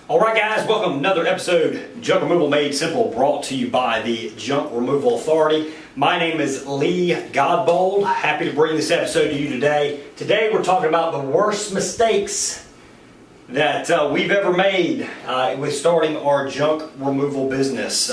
Alright guys, welcome to another episode, Junk Removal Made Simple, brought to you by the Junk Removal Authority. My name is Lee Godbold. Happy to bring this episode to you today. Today we're talking about the worst mistakes that we've ever made with starting our junk removal business.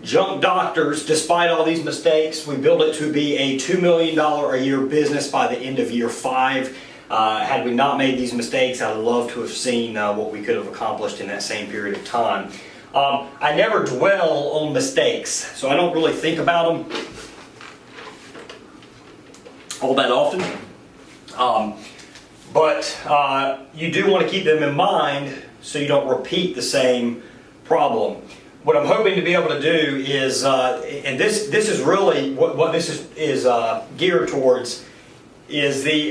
Junk doctors, despite all these mistakes, we built it to be a $2 million a year business by the end of year 5. Had we not made these mistakes, I'd love to have seen what we could have accomplished in that same period of time. I never dwell on mistakes, so I don't really think about them all that often. But you do want to keep them in mind so you don't repeat the same problem. What I'm hoping to be able to do is, and this is really what this is geared towards, is the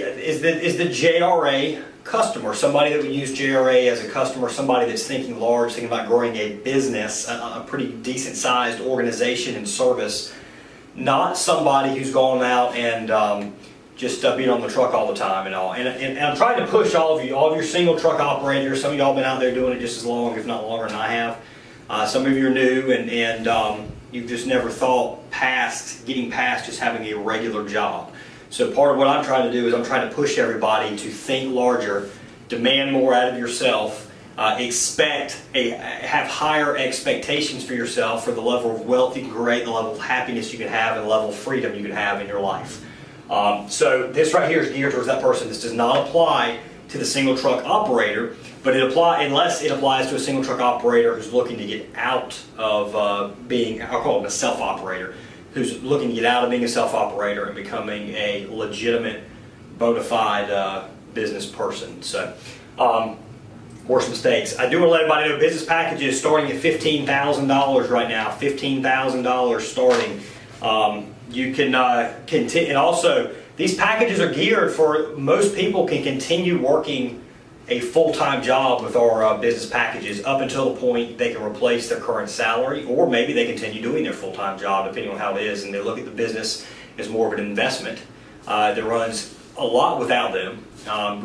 JRA customer, somebody that would use JRA as a customer, somebody that's thinking large, thinking about growing a business, a pretty decent sized organization and service, not somebody who's gone out and just being on the truck all the time and all. And I'm trying to push all of your single truck operators. Some of y'all been out there doing it just as long, if not longer than I have. Some of you are new and you've just never thought getting past just having a regular job. So part of what I'm trying to do is I'm trying to push everybody to think larger, demand more out of yourself, have higher expectations for yourself for the level of wealth you can create, the level of happiness you can have, and the level of freedom you can have in your life. So this right here is geared towards that person. This does not apply to the single truck operator, but unless it applies to a single truck operator who's looking to get out of being, I'll call it a self-operator, who's looking to get out of being a self-operator and becoming a legitimate, bona fide business person. So, worst mistakes. I do want to let everybody know business packages starting at $15,000 right now. $15,000 starting. You can continue, and also these packages are geared for most people can continue working a full-time job with our business packages up until the point they can replace their current salary, or maybe they continue doing their full-time job depending on how it is, and they look at the business as more of an investment that runs a lot without them.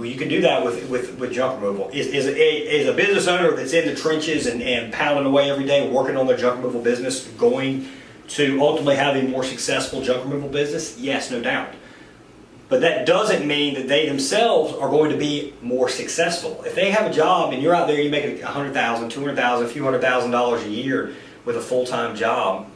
You can do that with junk removal. Is a business owner that's in the trenches and pounding away every day working on their junk removal business going to ultimately have a more successful junk removal business? Yes, no doubt. But that doesn't mean that they themselves are going to be more successful. If they have a job and you're out there, you're making $100,000, $200,000, a few $100,000 a year with a full-time job,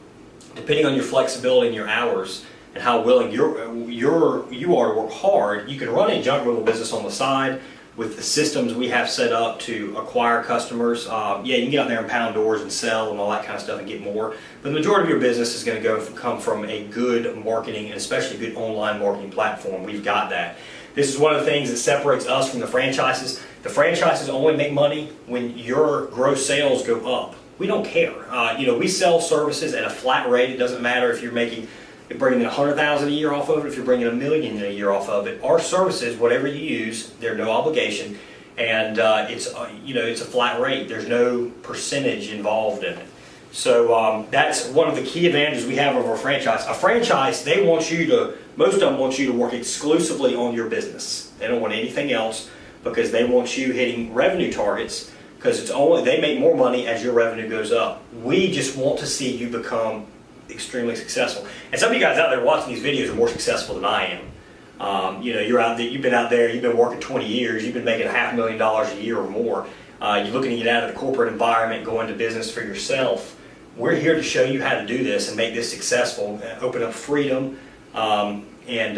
depending on your flexibility and your hours and how willing you are to work hard, you can run a junk removal business on the side with the systems we have set up to acquire customers. Yeah, you can get out there and pound doors and sell and all that kind of stuff and get more. But the majority of your business is going to come from a good marketing and especially good online marketing platform. We've got that. This is one of the things that separates us from the franchises. The franchises only make money when your gross sales go up. We don't care. We sell services at a flat rate. It doesn't matter if you're bringing in $100,000 a year off of it, if you're bringing $1 million a year off of it. Our services, whatever you use, they're no obligation, and it's a flat rate. There's no percentage involved in it. So that's one of the key advantages we have over a franchise. A franchise, most of them want you to work exclusively on your business. They don't want anything else because they want you hitting revenue targets because they make more money as your revenue goes up. We just want to see you become extremely successful. And some of you guys out there watching these videos are more successful than I am. You're out there, you've been out there, you've been working 20 years, you've been making $500,000 a year or more. You're looking to get out of the corporate environment, go into business for yourself. We're here to show you how to do this and make this successful, open up freedom, and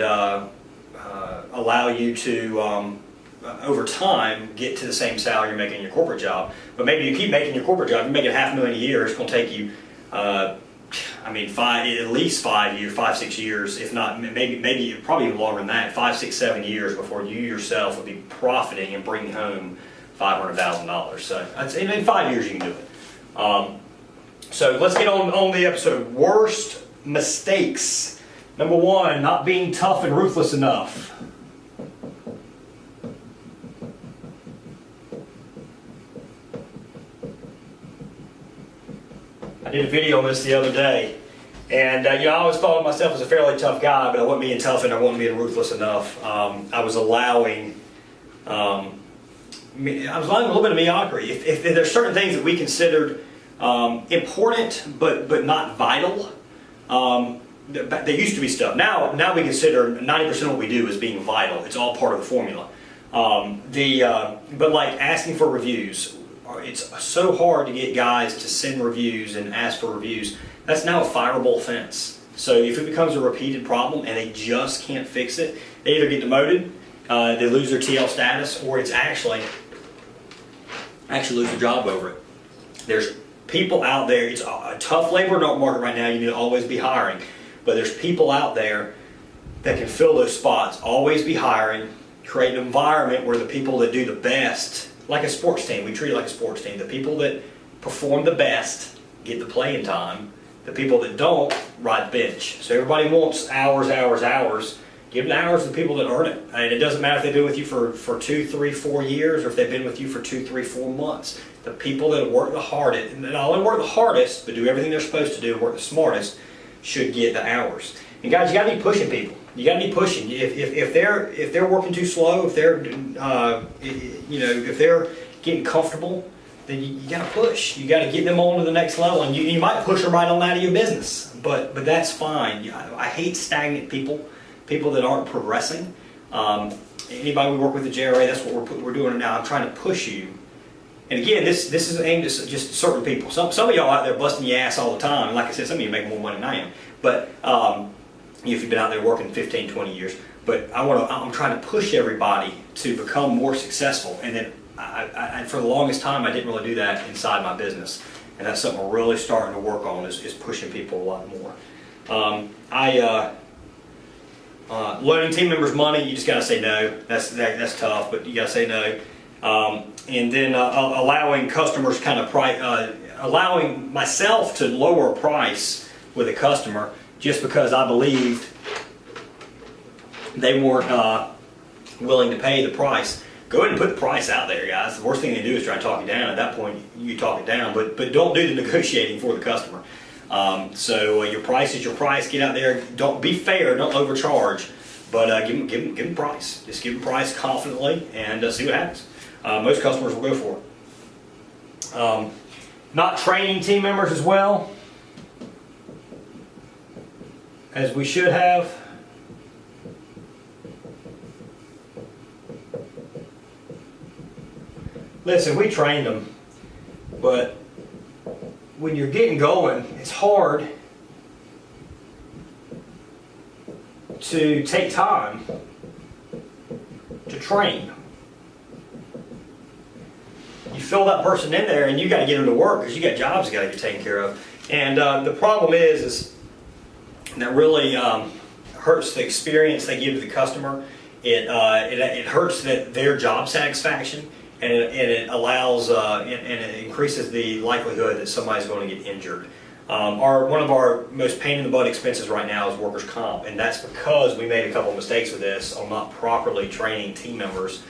allow you to, over time, get to the same salary you're making in your corporate job. But maybe you keep making your corporate job, you're making $500,000 a year, it's going to take you at least 5 years, 5-6 years, if not, maybe probably even longer than that, 5, 6, 7 years before you yourself would be profiting and bringing home $500,000. So in 5 years you can do it. So let's get on the episode. Worst mistakes. Number 1, not being tough and ruthless enough. I did a video on this the other day, and I always thought of myself as a fairly tough guy, but I wasn't being tough and I wasn't being ruthless enough. I was allowing I was allowing a little bit of mediocrity. If there's certain things that we considered important but not vital, there used to be stuff. Now we consider 90% of what we do as being vital. It's all part of the formula. But like asking for reviews, it's so hard to get guys to send reviews and ask for reviews. That's now a fireable offense. So if it becomes a repeated problem and they just can't fix it, they either get demoted, they lose their TL status, or it's actually lose their job over it. There's people out there, it's a tough labor market right now, you need to always be hiring, but there's people out there that can fill those spots. Always be hiring, create an environment where the people that do the best, like a sports team, we treat it like a sports team, the people that perform the best get the playing time, the people that don't ride the bench. So everybody wants hours. Give them the hours to the people that earn it. And it doesn't matter if they've been with you for 2, 3, 4 years, or if they've been with you for 2, 3, 4 months. The people that work the hardest, and not only work the hardest, but do everything they're supposed to do and work the smartest, should get the hours. And guys, you got to be pushing people. You got to be pushing. If they're working too slow, if they're if they're getting comfortable, then you got to push. You got to get them on to the next level, and you might push them right on out of your business, but that's fine. I hate stagnant people that aren't progressing. Anybody we work with at JRA, that's what we're doing now. I'm trying to push you. And again, this is aimed at just certain people. Some of y'all out there busting your ass all the time. Like I said, some of you make more money than I am. But if you've been out there working 15, 20 years. But I'm trying to push everybody to become more successful. And then I for the longest time, I didn't really do that inside my business. And that's something we're really starting to work on, is pushing people a lot more. Loaning team members money, you just got to say no. That's tough, but you got to say no. And then allowing customers allowing myself to lower a price with a customer just because I believed they weren't willing to pay the price. Go ahead and put the price out there, guys. The worst thing they do is try to talk you down. At that point, you talk it down, but don't do the negotiating for the customer. So your price is your price. Get out there. Don't be fair. Don't overcharge, but give them price. Just give them price confidently and see what happens. Most customers will go for it. Not training team members as well as we should have. Listen, we trained them, but when you're getting going, it's hard to take time to train. You fill that person in there and you got to get them to work because you got jobs you got to get taken care of. And the problem is that really hurts the experience they give to the customer. It hurts their job satisfaction. And it allows and it increases the likelihood that somebody's going to get injured. One of our most pain in the butt expenses right now is workers' comp, and that's because we made a couple of mistakes with this on not properly training team members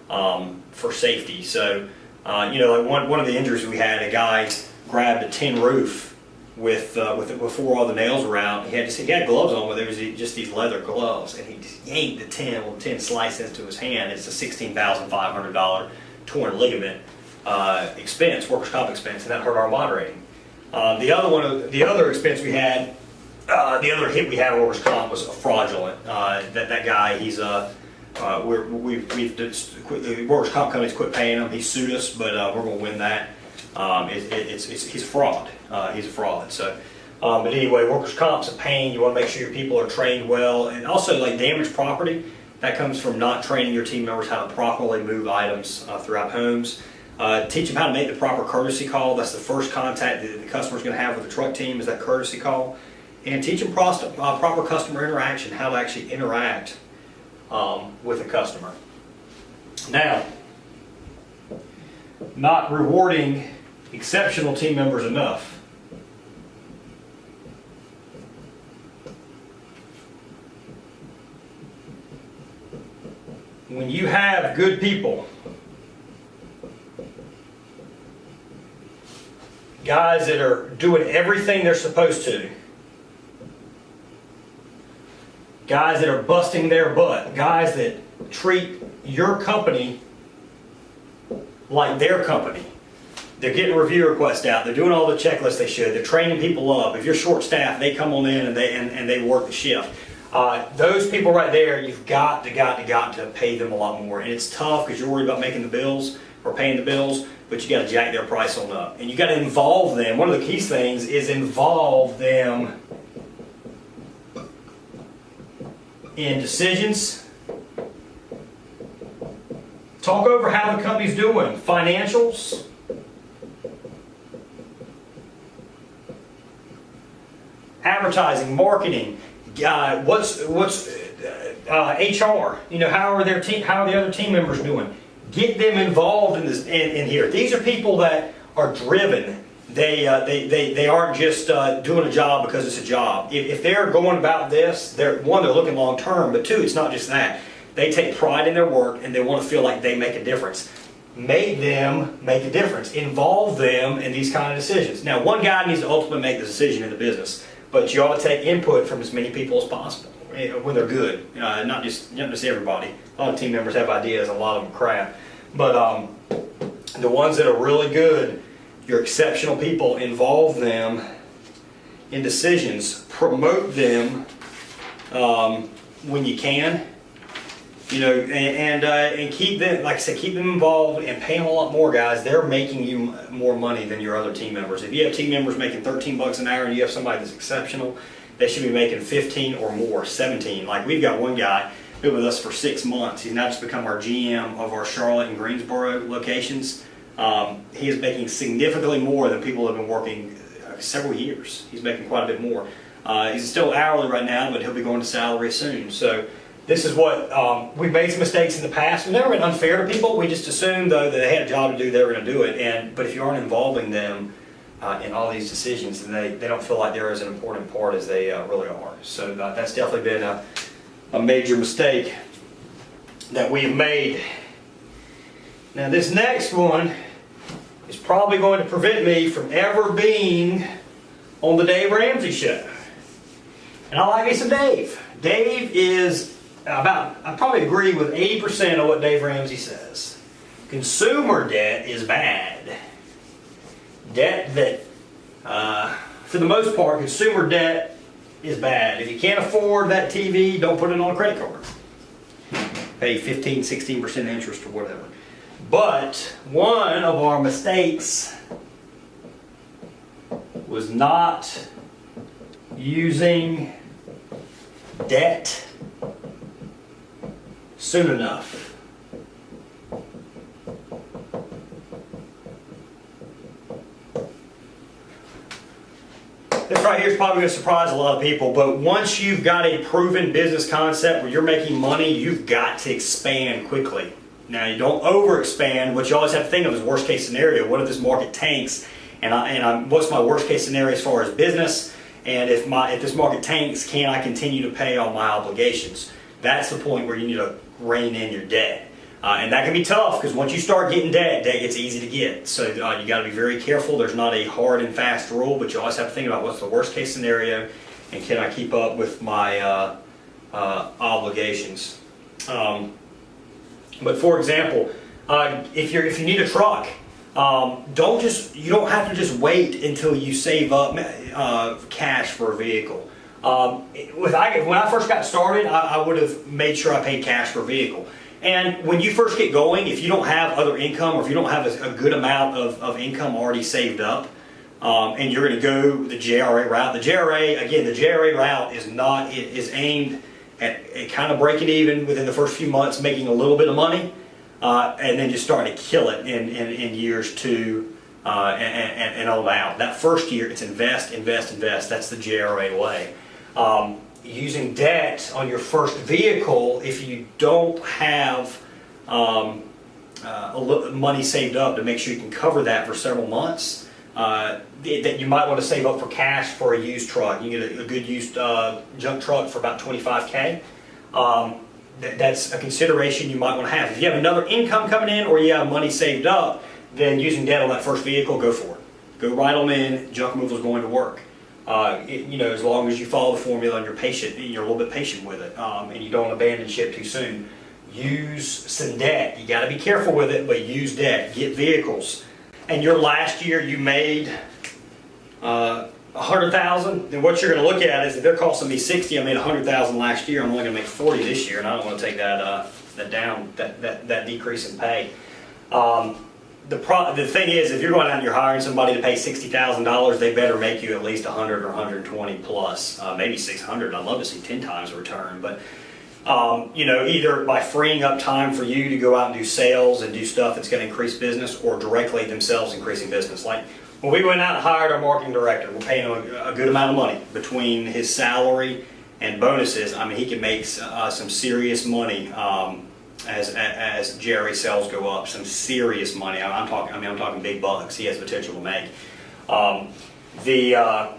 for safety. So, like one of the injuries we had, a guy grabbed a tin roof before all the nails were out. He had gloves on, but there was just these leather gloves, and he just yanked the tin. Well, the tin sliced into his hand. It's a $16,500 torn ligament expense, workers' comp expense, and that hurt our moderating. The other expense we had, the other hit we had on workers' comp was fraudulent. That guy, he's the workers' comp company's quit paying him. He sued us, but we're going to win that. He's a fraud. He's a fraud. So, but anyway, workers' comp's a pain. You want to make sure your people are trained well, and also like damaged property. That comes from not training your team members how to properly move items throughout homes. Teach them how to make the proper courtesy call. That's the first contact that the customer's going to have with the truck team, is that courtesy call. And teach them proper customer interaction, how to actually interact with a customer. Now, not rewarding exceptional team members enough. When you have good people, guys that are doing everything they're supposed to, guys that are busting their butt, guys that treat your company like their company. They're getting review requests out. They're doing all the checklists they should. They're training people up. If you're short staffed, they come on in and they work the shift. Those people right there, you've got to pay them a lot more. And it's tough because you're worried about making the bills or paying the bills, but you got to jack their price on up. And you got to involve them. One of the key things is involve them in decisions. Talk over how the company's doing. Financials. Advertising, marketing, what's HR? You know, how are the other team members doing? Get them involved in this in here. These are people that are driven. They aren't just doing a job because it's a job. If they're going about this, they're looking long term, but two, it's not just that. They take pride in their work and they want to feel like they make a difference. Make them make a difference. Involve them in these kind of decisions. Now, one guy needs to ultimately make the decision in the business. But you ought to take input from as many people as possible when they're good. Not just everybody. A lot of team members have ideas, a lot of them crap. But the ones that are really good, your exceptional people, involve them in decisions. Promote them when you can. You know, and keep them, like I said, keep them involved and pay them a lot more, guys. They're making you more money than your other team members. If you have team members making $13 an hour and you have somebody that's exceptional, they should be making 15 or more, 17. Like we've got one guy been with us for 6 months. He's now just become our GM of our Charlotte and Greensboro locations. He is making significantly more than people who have been working several years. He's making quite a bit more. He's still hourly right now, but he'll be going to salary soon. So. This is what, we've made some mistakes in the past. We've never been unfair to people. We just assumed, though, that they had a job to do, they were going to do it. But if you aren't involving them in all these decisions, then they don't feel like they're as an important part as they really are. So that's definitely been a major mistake that we have made. Now this next one is probably going to prevent me from ever being on the Dave Ramsey Show. And I like me some Dave. Dave is... I probably agree with 80% of what Dave Ramsey says. Consumer debt is bad. Debt that, for the most part, consumer debt is bad. If you can't afford that TV, don't put it on a credit card. Pay 15, 16% interest or whatever. But one of our mistakes was not using debt soon enough. This right here is probably going to surprise a lot of people, but once you've got a proven business concept where you're making money, you've got to expand quickly. Now, you don't overexpand. What you always have to think of is worst case scenario. What if this market tanks? What's my worst case scenario as far as business? And if this market tanks, can I continue to pay all my obligations? That's the point where you need to rein in your debt. And that can be tough because once you start getting debt gets easy to get. So you got to be very careful. There's not a hard and fast rule, but you always have to think about what's the worst case scenario and can I keep up with my obligations. But for example, if you need a truck, you don't have to just wait until you save up cash for a vehicle. When I first got started, I would have made sure I paid cash for a vehicle. And when you first get going, if you don't have other income or if you don't have a good amount of income already saved up, and you're going to go the JRA route, the JRA route is aimed at kind of breaking even within the first few months, making a little bit of money, and then just starting to kill it in years 2 and on out. That first year, it's invest. That's the JRA way. Using debt on your first vehicle, if you don't have money saved up to make sure you can cover that for several months, that you might want to save up for cash for a used truck. You get a good used junk truck for about $25K. That's a consideration you might want to have. If you have another income coming in or you have money saved up, then using debt on that first vehicle, go for it. Go right on in. Junk removal is going to work. As long as you follow the formula and you're patient, you're a little bit patient with it, and you don't abandon ship too soon. use some debt. You got to be careful with it, but use debt. Get vehicles. And your last year you made $100,000, then what you're going to look at is if they're costing me 60, I made $100,000 last year. I'm only going to make 40 this year, and I don't want to take that decrease in pay. The thing is, if you're going out and you're hiring somebody to pay $60,000, they better make you at least 100 or 120 plus, maybe 600. I'd love to see 10 times a return, but you know, either by freeing up time for you to go out and do sales and do stuff that's going to increase business, or directly themselves increasing business. Like when we went out and hired our marketing director, we're paying him a good amount of money between his salary and bonuses. I mean, he can make some serious money as Jerry's sales go up. Some serious money. I'm talking big bucks. He has potential to make. JRA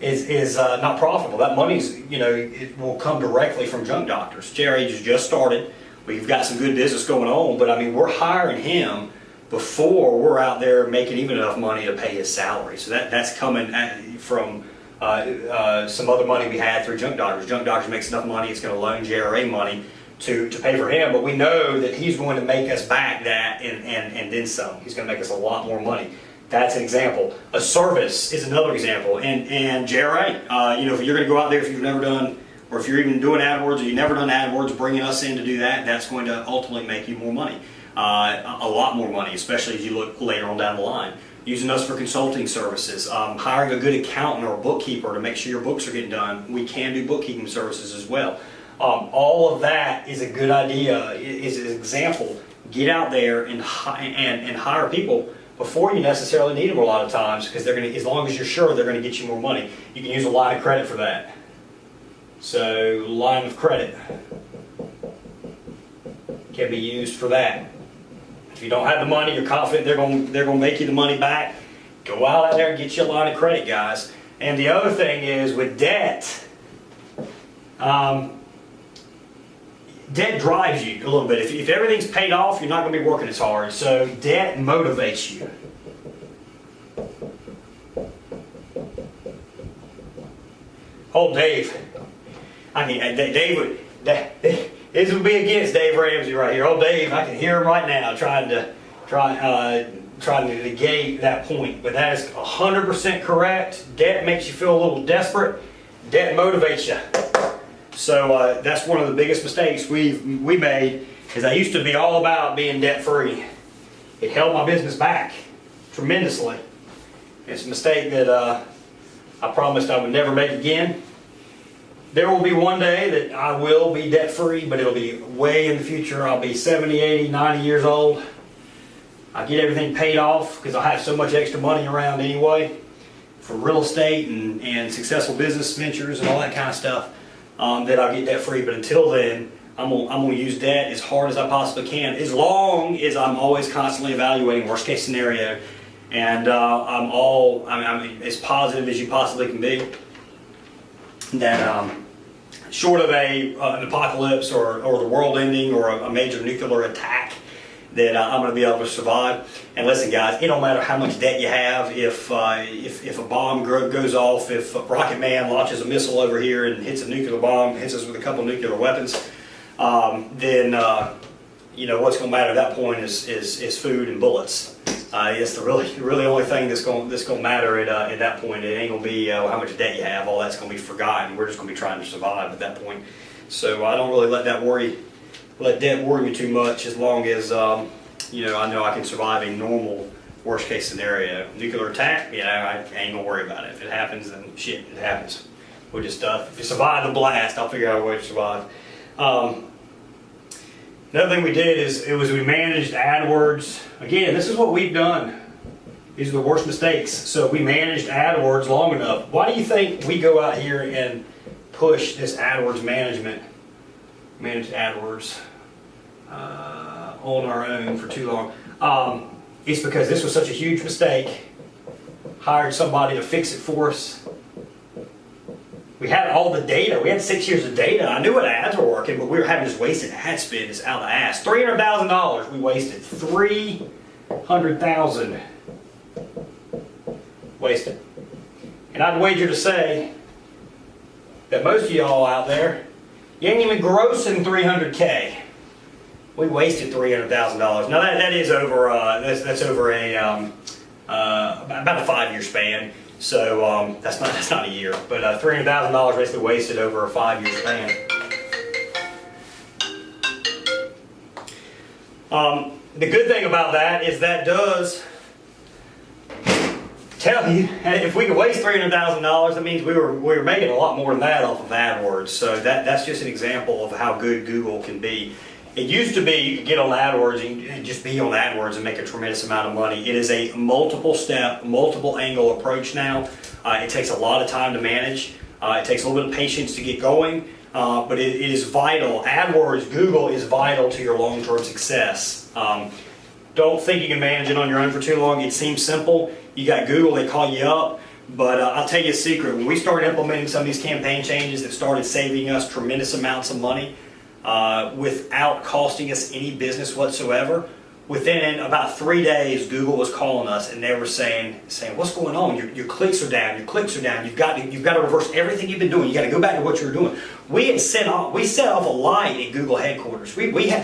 is not profitable. That money's, it will come directly from junk doctors. Jerry just started. We've got some good business going on, but I mean, we're hiring him before we're out there making even enough money to pay his salary. So that's coming from some other money we had through junk doctors. Junk doctors makes enough money, it's going to loan JRA money to pay for him, but we know that he's going to make us back that and then some. He's going to make us a lot more money. That's an example. A service is another example. And JRA, if you're going to go out there, if you've never done, or if you're even doing AdWords or you've never done AdWords, bringing us in to do that, that's going to ultimately make you more money. A lot more money, especially as you look later on down the line. Using us for consulting services, hiring a good accountant or a bookkeeper to make sure your books are getting done. We can do bookkeeping services as well. All of that is a good idea, is an example. Get out there and hire people before you necessarily need them a lot of times, because they're going to, as long as you're sure they're going to get you more money. You can use a line of credit for that. So line of credit can be used for that. If you don't have the money, you're confident they're going to make you the money back, go out there and get you a line of credit, guys. And the other thing is with debt, debt drives you a little bit. If everything's paid off, you're not going to be working as hard. So debt motivates you. Oh, Dave. I mean, this would be against Dave Ramsey right here. Oh, Dave, I can hear him right now trying to negate that point. But that is 100% correct. Debt makes you feel a little desperate. Debt motivates you. So that's one of the biggest mistakes we made, is I used to be all about being debt-free. It held my business back tremendously. It's a mistake that I promised I would never make again. There will be one day that I will be debt-free, but it'll be way in the future. I'll be 70, 80, 90 years old. I'll get everything paid off because I'll have so much extra money around anyway for real estate and successful business ventures and all that kind of stuff, that I'll get debt-free. But until then, I'm gonna use debt as hard as I possibly can, as long as I'm always constantly evaluating worst-case scenario, and I'm as positive as you possibly can be. That short of an apocalypse or the world ending or a major nuclear attack, that I'm going to be able to survive. And listen, guys, it don't matter how much debt you have. If a bomb goes off, if Rocket Man launches a missile over here and hits a nuclear bomb, hits us with a couple nuclear weapons, then what's going to matter at that point is food and bullets. It's the really only thing that's going to matter at that point. It ain't going to be how much debt you have. All that's going to be forgotten. We're just going to be trying to survive at that point. So I don't really let debt worry me too much, as long as I know I can survive a normal worst case scenario. Nuclear attack, I ain't gonna worry about it. If it happens, then shit, it happens. We'll just if you survive the blast, I'll figure out a way to survive. Another thing we did was we managed AdWords. Again, this is what we've done. These are the worst mistakes. So we managed AdWords long enough. Why do you think we go out here and push this AdWords manage AdWords on our own for too long? It's because this was such a huge mistake. Hired somebody to fix it for us. We had all the data. We had 6 years of data. I knew what ads were working, but we were having just wasted ad spend. It's out the ass. $300,000 we wasted. $300,000 wasted. And I'd wager to say that most of y'all out there, you ain't even grossing $300K. We wasted $300,000. Now that is over. That's over a about a 5-year span. So that's not a year, but $300,000 basically wasted over a 5-year span. The good thing about that is that does tell you, if we could waste $300,000, that means we were making a lot more than that off of AdWords. So that's just an example of how good Google can be. It used to be you could get on AdWords and just be on AdWords and make a tremendous amount of money. It is a multiple step, multiple angle approach now. It takes a lot of time to manage. It takes a little bit of patience to get going, but it is vital. AdWords, Google is vital to your long-term success. Don't think you can manage it on your own for too long. It seems simple. You got Google, they call you up. But I'll tell you a secret. When we started implementing some of these campaign changes that started saving us tremendous amounts of money without costing us any business whatsoever, within about 3 days, Google was calling us and they were saying, what's going on? Your clicks are down. Your clicks are down. You've got to reverse everything you've been doing. You got to go back to what you were doing. We set off a light at Google headquarters. They had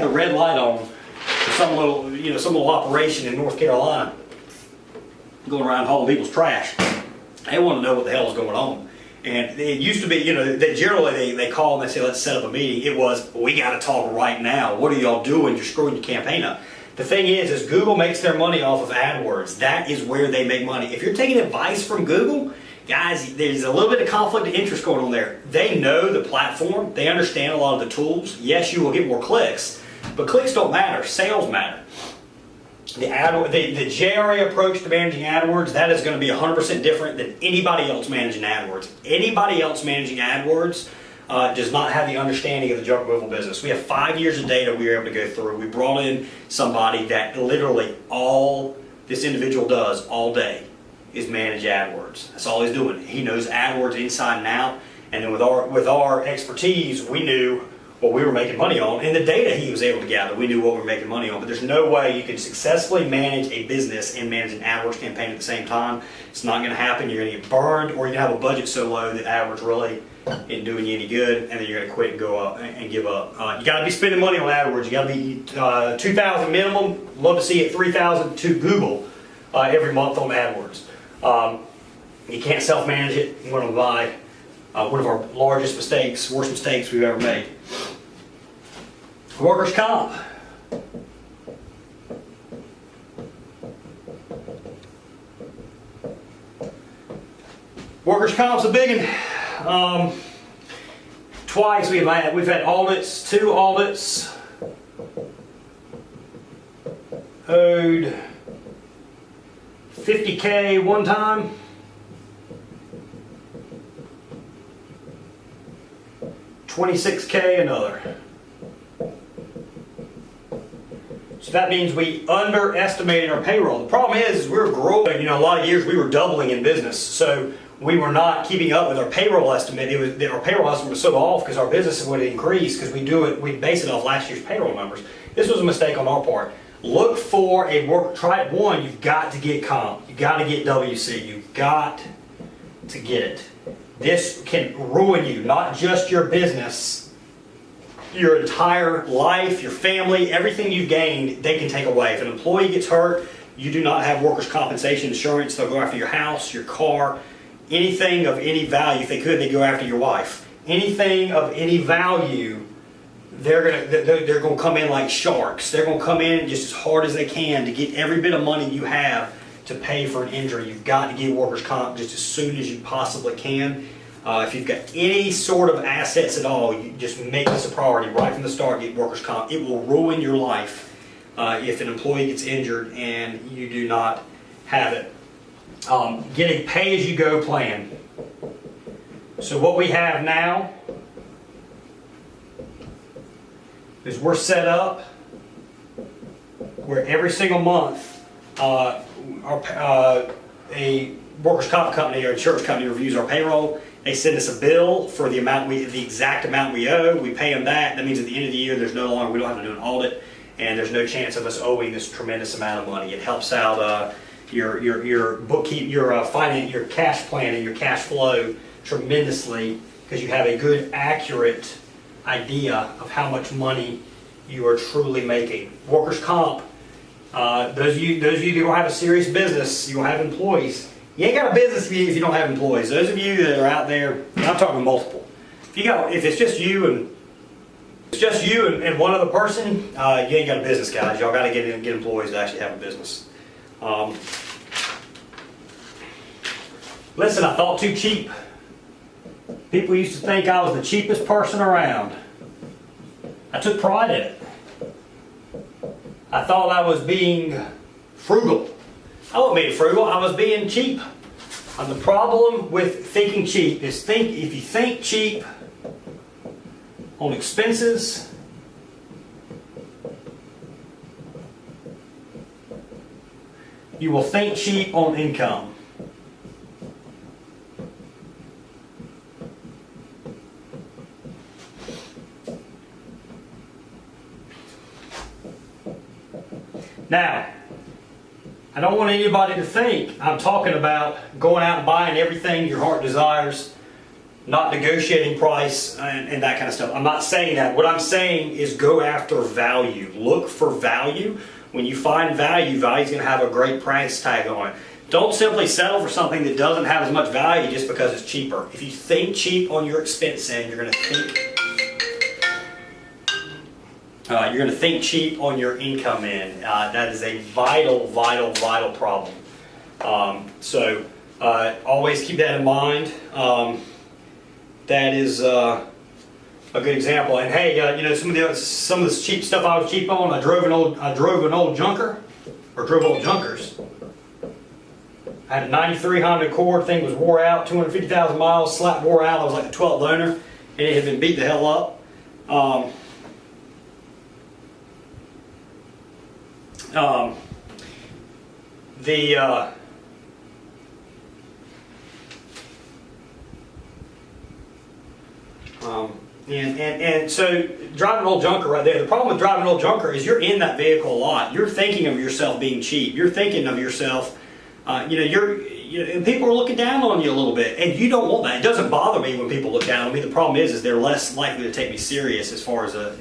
the red light on for some little operation in North Carolina, going around hauling people's trash. They want to know what the hell is going on. And it used to be, generally they call and they say, let's set up a meeting. It was, we got to talk right now. What are y'all doing? You're screwing your campaign up. The thing is Google makes their money off of AdWords. That is where they make money. If you're taking advice from Google, guys, there's a little bit of conflict of interest going on there. They know the platform. They understand a lot of the tools. Yes, you will get more clicks, but clicks don't matter. Sales matter. The JRA approach to managing AdWords, that is going to be 100% different than anybody else managing AdWords. Anybody else managing AdWords does not have the understanding of the junk removal business. We have 5 years of data we were able to go through. We brought in somebody that literally all this individual does all day is manage AdWords. That's all he's doing. He knows AdWords inside and out. And then with our expertise, we knew what we were making money on, and the data he was able to gather, we knew what we were making money on. But there's no way you can successfully manage a business and manage an AdWords campaign at the same time. It's not going to happen. You're going to get burned, or you're going to have a budget so low that AdWords really isn't doing you any good, and then you're going to quit and go up and give up. You got to be spending money on AdWords. You got to be $2,000 minimum. Love to see it $3,000 to Google every month on AdWords. You can't self-manage it. You're going to buy one of our largest mistakes, worst mistakes we've ever made. Workers' comp. Workers' comp's a big one. Twice we've had audits, 2 audits. Owed $50K one time. $26K another. So that means we underestimated our payroll. The problem is we were growing. A lot of years we were doubling in business, so we were not keeping up with our payroll estimate. Our payroll estimate was so off because our business would increase because we base it off last year's payroll numbers. This was a mistake on our part. Look for one. You've got to get comp. You got to get WC. You've got to get it. This can ruin you, not just your business. Your entire life, your family, everything you've gained, they can take away. If an employee gets hurt, you do not have workers' compensation insurance. They'll go after your house, your car, anything of any value. If they could, they'd go after your wife. Anything of any value, they're going to come in like sharks. They're going to come in just as hard as they can to get every bit of money you have to pay for an injury. You've got to get workers' comp just as soon as you possibly can. If you've got any sort of assets at all, you just make this a priority right from the start. Get workers' comp. It will ruin your life if an employee gets injured and you do not have it. Get a pay-as-you-go plan. So what we have now is we're set up where every single month a workers' comp company or insurance company reviews our payroll. They send us a bill for the exact amount we owe. We pay them that. That means at the end of the year, we don't have to do an audit, and there's no chance of us owing this tremendous amount of money. It helps out your bookkeeping, your finance, your cash planning, your cash flow tremendously. because you have a good, accurate idea of how much money you are truly making. Workers' comp, those of you who don't have a serious business, you don't have employees. You ain't got a business if you don't have employees. Those of you that are out there, I'm talking multiple. If it's just you and one other person, you ain't got a business, guys. Y'all got to get employees to actually have a business. Listen, I thought too cheap. People used to think I was the cheapest person around. I took pride in it. I thought I was being frugal. I wasn't being frugal, I was being cheap. And the problem with thinking cheap is if you think cheap on expenses, you will think cheap on income. Now, I don't want anybody to think I'm talking about going out and buying everything your heart desires, not negotiating price and that kind of stuff. I'm not saying that. What I'm saying is go after value. Look for value. When you find value, value's going to have a great price tag on it. Don't simply settle for something that doesn't have as much value just because it's cheaper. If you think cheap on your expense end, you're going to think cheap on your income end. That is a vital problem. Always keep that in mind. That is a good example. And hey, some of this cheap stuff I was cheap on. I drove an old junker, or drove old junkers. I had a '93 Honda Accord. Thing was wore out, 250,000 miles, slap wore out. I was like the 12th owner, and it had been beat the hell up. And so driving an old junker right there, the problem with driving an old junker is you're in that vehicle a lot. You're thinking of yourself being cheap. You're thinking of yourself, and people are looking down on you a little bit, and you don't want that. It doesn't bother me when people look down on me. The problem is they're less likely to take me serious as far as a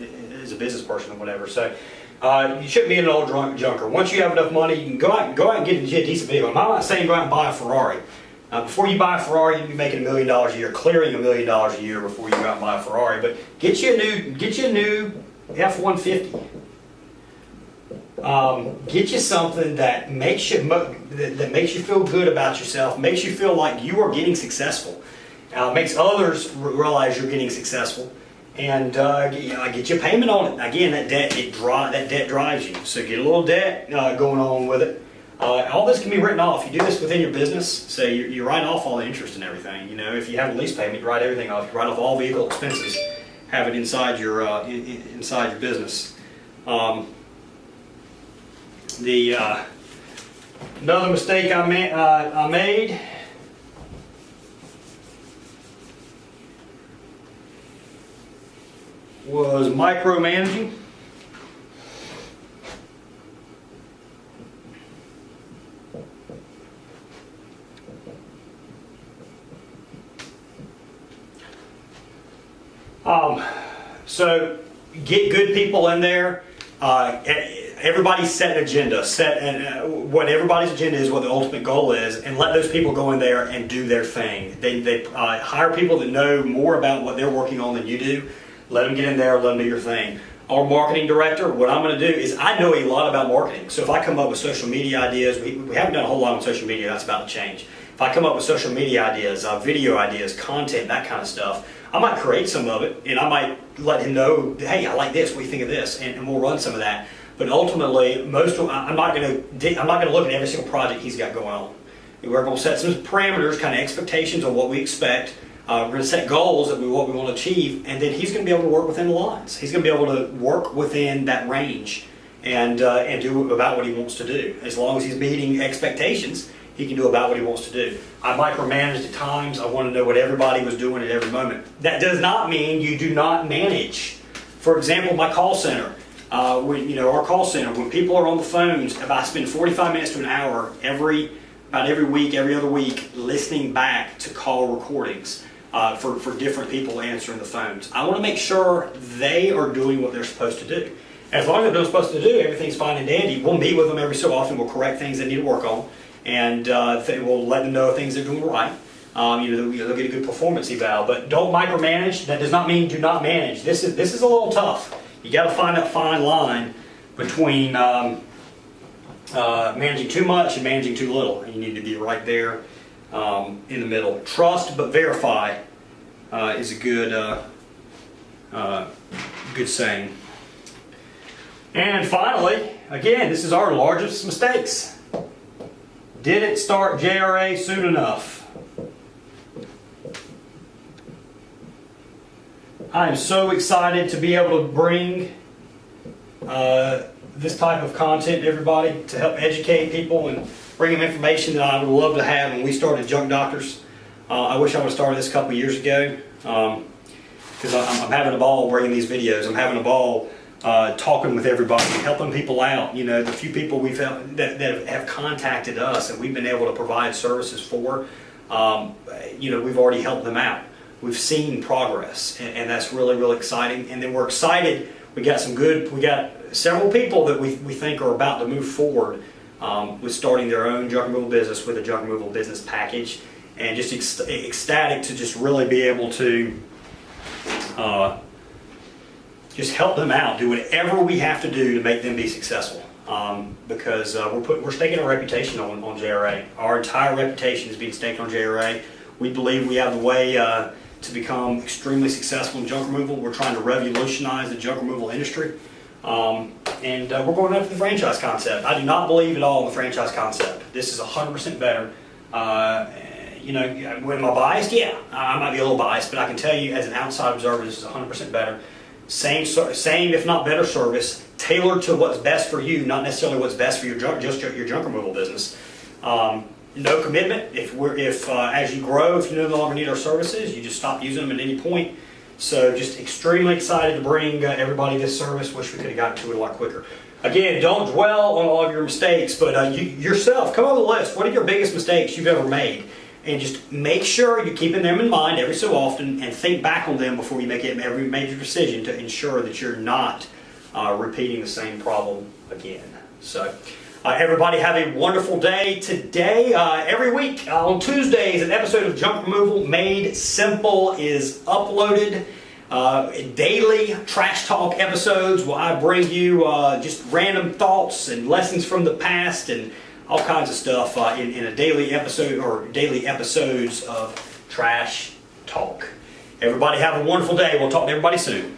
business person or whatever. So you shouldn't be in an old junker. Once you have enough money, you can go out and get a decent vehicle. I'm not saying go out and buy a Ferrari. Before you buy a Ferrari, you can be making $1 million a year, clearing $1 million a year before you go out and buy a Ferrari. But get you a new F-150. Get you something that makes you feel good about yourself, makes you feel like you are getting successful, makes others realize you're getting successful, and get you a payment on it. Again, that debt drives you. So get a little debt going on with it. All this can be written off. You do this within your business, so you write off all the interest and everything. If you have a lease payment, you write everything off. You write off all vehicle expenses, have it inside your business. Another mistake I made was micromanaging. So get good people in there. Everybody set an agenda. What everybody's agenda is, what the ultimate goal is, and let those people go in there and do their thing. They hire people that know more about what they're working on than you do. Let them get in there, let them do your thing. Our marketing director, what I'm going to do is I know a lot about marketing. So if I come up with social media ideas, we haven't done a whole lot on social media. That's about to change. If I come up with social media ideas, video ideas, content, that kind of stuff, I might create some of it, and I might let him know, hey, I like this. What do you think of this? And we'll run some of that. But ultimately, I'm not going to look at every single project he's got going on. We're going to set some parameters, kind of expectations on what we expect. We're going to set goals of what we want to achieve, and then he's going to be able to work within the lines. He's going to be able to work within that range and do about what he wants to do. As long as he's meeting expectations, he can do about what he wants to do. I micromanaged at times. I want to know what everybody was doing at every moment. That does not mean you do not manage. For example, my call center. Our call center, when people are on the phones, if I spend 45 minutes to an hour about every week, every other week, listening back to call recordings. for different people answering the phones. I want to make sure they are doing what they're supposed to do. As long as they're doing what they're supposed to do, everything's fine and dandy. We'll meet with them every so often. We'll correct things they need to work on, and we'll let them know things they're doing right. They'll get a good performance eval. But don't micromanage. That does not mean do not manage. This is a little tough. You got to find that fine line between managing too much and managing too little. And you need to be right there in the middle. Trust but verify is a good saying. And finally, again, this is our largest mistakes. Didn't start JRA soon enough. I am so excited to be able to bring this type of content to everybody to help educate people and bring them information that I would love to have when we started Junk Doctors. I wish I would have started this a couple years ago because I'm having a ball bringing these videos. I'm having a ball talking with everybody, helping people out. The few people we've that have contacted us and we've been able to provide services for, we've already helped them out. We've seen progress, and that's really, really exciting. And then we're excited. We got several people that we think are about to move forward with starting their own junk removal business with a junk removal business package, and just ecstatic to just really be able to just help them out, do whatever we have to do to make them be successful. Because we're staking our reputation on JRA. Our entire reputation is being staked on JRA. We believe we have the way to become extremely successful in junk removal. We're trying to revolutionize the junk removal industry. And we're going after the franchise concept. I do not believe at all in the franchise concept. This is 100% better. Am I biased? Yeah, I might be a little biased, but I can tell you as an outside observer, this is 100% better. Same, if not better service, tailored to what's best for you, not necessarily what's best for your junk removal business. No commitment. If as you grow, if you no longer need our services, you just stop using them at any point. So just extremely excited to bring everybody this service. Wish we could have gotten to it a lot quicker. Again, don't dwell on all of your mistakes, but you yourself, come on the list. What are your biggest mistakes you've ever made? And just make sure you're keeping them in mind every so often, and think back on them before you make every major decision to ensure that you're not repeating the same problem again. So. Everybody have a wonderful day. Today, every week on Tuesdays, an episode of Junk Removal Made Simple is uploaded. Daily trash talk episodes where I bring you just random thoughts and lessons from the past and all kinds of stuff in a daily episode or daily episodes of Trash Talk. Everybody have a wonderful day. We'll talk to everybody soon.